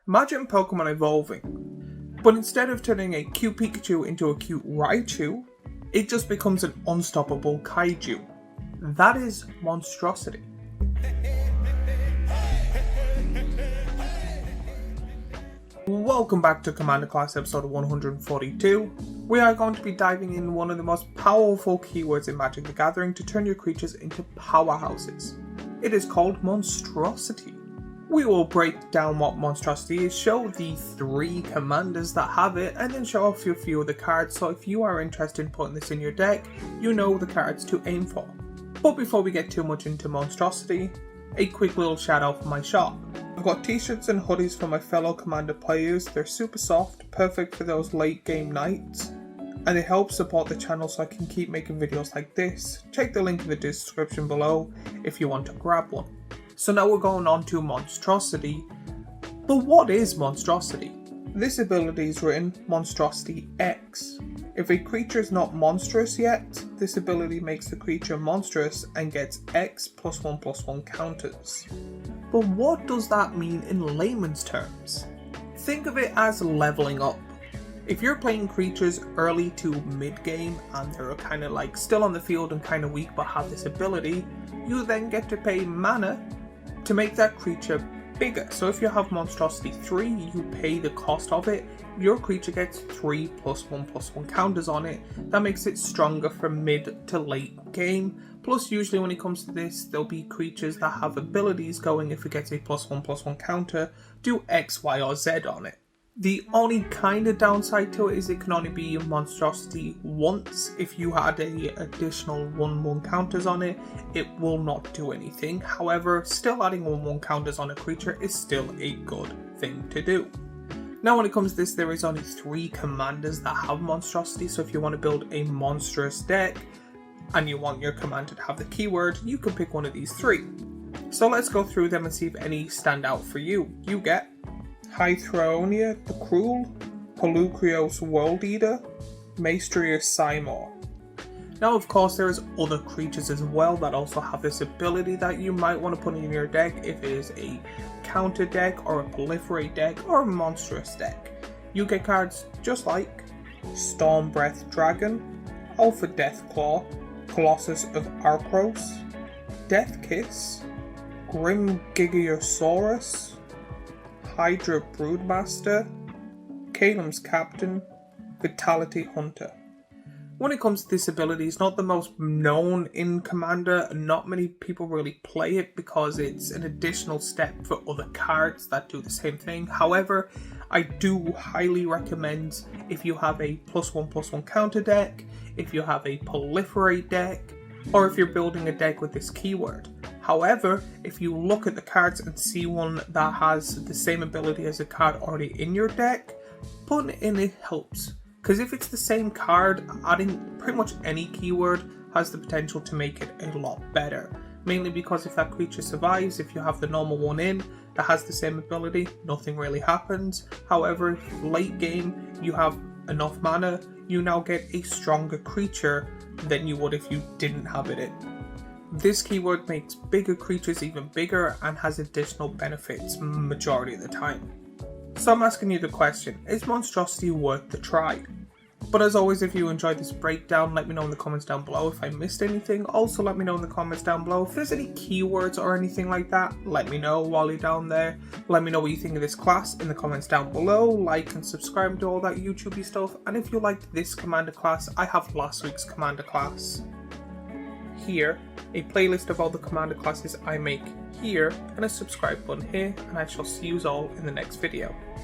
Imagine Pokemon evolving, but instead of turning a cute Pikachu into a cute Raichu, it just becomes an unstoppable kaiju. That is Monstrosity. Welcome back to Commander Class episode 142. We are going to be diving in one of the most powerful keywords in Magic the Gathering to turn your creatures into powerhouses. It is called Monstrosity. We will break down what Monstrosity is, show the 3 commanders that have it, and then show off a few of the cards, so if you are interested in putting this in your deck, you know the cards to aim for. But before we get too much into Monstrosity, a quick little shout out for my shop. I've got t-shirts and hoodies for my fellow Commander players. They're super soft, perfect for those late game nights, and they help support the channel so I can keep making videos like this. Check the link in the description below if you want to grab one. So now we're going on to Monstrosity. But what is Monstrosity? This ability is written Monstrosity X. If a creature is not monstrous yet, this ability makes the creature monstrous and gets X +1/+1 counters. But what does that mean in layman's terms? Think of it as leveling up. If you're playing creatures early to mid game and they're kind of like still on the field and kind of weak but have this ability, you then get to pay mana to make that creature bigger. So if you have Monstrosity 3, you pay the cost of it, your creature gets 3 +1/+1 counters on it. That makes it stronger from mid to late game. Plus usually when it comes to this, there'll be creatures that have abilities going, if it gets a +1/+1 counter, do X, Y or Z on it. The only kind of downside to it is it can only be Monstrosity once. If you had a additional 1/1 counters on it, it will not do anything. However, still adding 1/1 counters on a creature is still a good thing to do. Now when it comes to this, there is only 3 commanders that have Monstrosity, so if you want to build a monstrous deck and you want your commander to have the keyword, you can pick one of these 3. So let's go through them and see if any stand out for you. You get Hythronia the Cruel, Polucrios World Eater, Maestrius Seymour. Now of course there is other creatures as well that also have this ability that you might want to put in your deck if it is a counter deck or a proliferate deck or a monstrous deck. You get cards just like Storm Breath Dragon, Alpha Deathclaw, Colossus of Arcros, Death Kiss, Grim Gigasaurus, Hydra Broodmaster, Kalem's Captain, Vitality Hunter. When it comes to this ability, it's not the most known in Commander. Not many people really play it because it's an additional step for other cards that do the same thing. However, I do highly recommend if you have a +1/+1 counter deck, if you have a proliferate deck, or if you're building a deck with this keyword. However, if you look at the cards and see one that has the same ability as a card already in your deck, putting it in it helps. Because if it's the same card, adding pretty much any keyword has the potential to make it a lot better. Mainly because if that creature survives, if you have the normal one in that has the same ability, nothing really happens. However, if late game you have enough mana, you now get a stronger creature than you would if you didn't have it in. This keyword makes bigger creatures even bigger and has additional benefits majority of the time. So I'm asking you the question, is Monstrosity worth the try? But as always, if you enjoyed this breakdown, let me know in the comments down below if I missed anything. Also let me know in the comments down below if there's any keywords or anything like that. Let me know while you're down there. Let me know what you think of this class in the comments down below. Like and subscribe and do all that YouTubey stuff. And if you liked this Commander class, I have last week's Commander class here, a playlist of all the Commander classes I make here, and a subscribe button here, and I shall see you all in the next video.